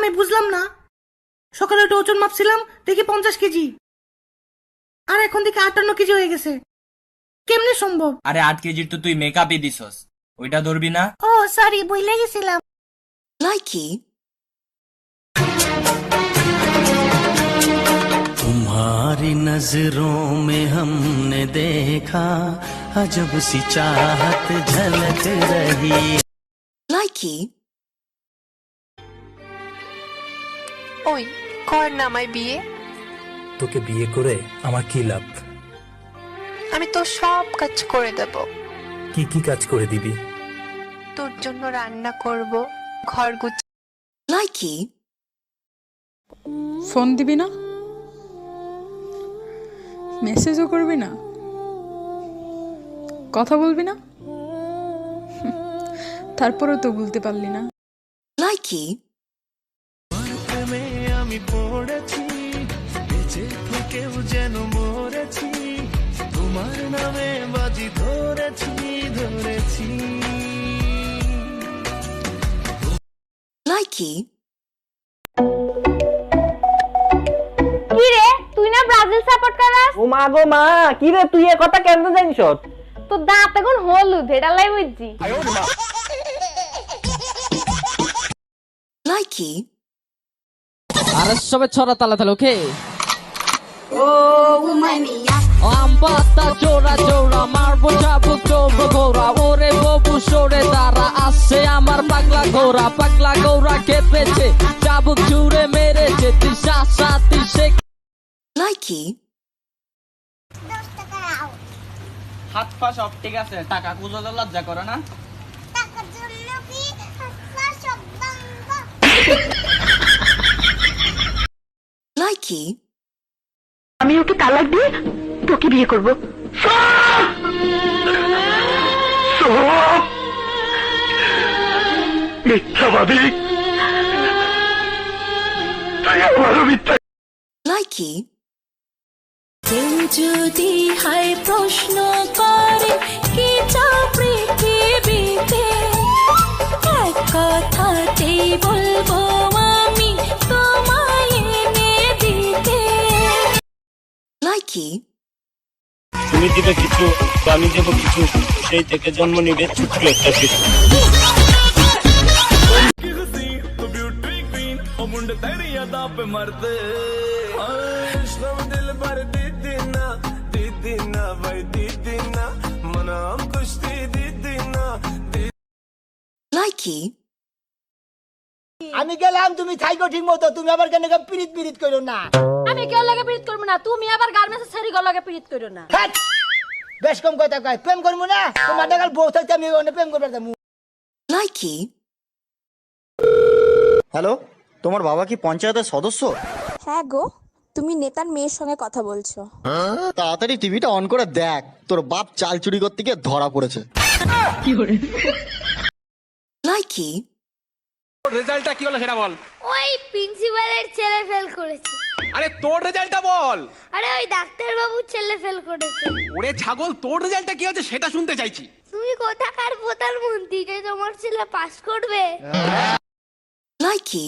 ভাই বুঝলাম না, সকালে একটু ওজন মাপছিলাম দেখি 50 কেজি, আর এখন দেখি 58 কেজি হয়ে গেছে। কেমনে সম্ভব? আরে 8 কেজির তো তুই মেকআপই দিছস, ওইটা ধরবি না? ও সরি, বইলে গেছিলাম। লাইকি तुम्हारी नजरों में हमने देखा अजब सी चाहत झलक रही। লাইকি ওই কর না আমায় বিয়ে। তোকে বিয়ে করে আমার কি লাভ? আমি তোর সব কাজ করে দেব। কি কি কাজ করে দিবি? তোর জন্য রান্না করব, ঘর গুছ। লাইকি ফোন দিবি না, মেসেজও করবি না, কথা বলবি না, তারপরেও তো বলতে পারলি না। লাইকি আমি পড়েছি বেঁচে থেকেও যেন মরেছি, তোমার নামে বাজি ধরেছি ধরেছি। লাইকি কি রে, তুই না ব্রাজিল সাপোর্ট করাস? ও মা গো মা, কি রে তুই এ কথা কেমনে জানিস? তোর দাঁত এখন হলুদ, এটা লাই বুঝছি। লাইকি আরে সবে ছড়া তালা তালা, ওকে? ও উমাইমিয়া আমপাতা জোড়া জোড়া মারবো চাবুক চৌবো ঘোরা, ওরে ববু সরে দাঁড়া, আসছে আমার পাগলা ঘোরা। পাগলা ঘোরা কেঁপেছে, চাবুক জুড়ে মেরেছে, দিশা সাথী শেখ। লাইকি হাত পা সব ঠিক আছে, টাকা খুঁজতে লজ্জা করে না? লাইকি আমি ওকে তালাক দিয়ে তোকে বিয়ে করব। মিথ্যাবাদী, তুই আমারও মিথ্যা। লাইকি কেউ যদি হয় প্রশ্ন করে কি চাও পৃথিবীতে, এক কথাতেই বলবো আমি তোমায় এনে দিতে। লাইকি তুমি দিবে কিছু, আমি দেবো কিছু, সেই থেকে জন্ম নিবে ছোট্ট একটা শিশু। লাইকি আমি গেলাম, তুমি থাইকো ঠিক মতো, তুমি আবার কেন পিরিত পিরিত করো না। আমি কেউ লাগে পিরিত করবো না, তুমি আবার গার্মেন্টস ছেড়ে গো লাগে পিরিত করো না। হ্যাট! বেশ কম কথা কয়, প্রেম করবো না, তোমার টাকার বউ থাকতে আমি অন্য প্রেম করবো না। লাইকি হ্যালো, তোমার বাবা কি পঞ্চায়েতের সদস্য? হ্যাঁ গো, তুমি নেতার মেয়ের সঙ্গে কথা বলছো। তাড়াতাড়ি টিভিটা অন করে দেখ, তোর বাপ চাল চুরি করতে গিয়ে ধরা পড়েছে। লাইকি রেজাল্টটা কি হলো সেটা বল। ওই প্রিন্সিপালের ছেলে ফেল করেছে। আরে তোর রেজাল্টটা বল। আরে ওই ডাক্তার বাবুর ছেলে ফেল করেছে। ওরে ছাগল, তোর রেজাল্টটা কি হচ্ছে সেটা শুনতে চাইছি। তুমি কোথাকার প্রধানমন্ত্রী যে তোমার ছেলে পাস করবে? লাইকি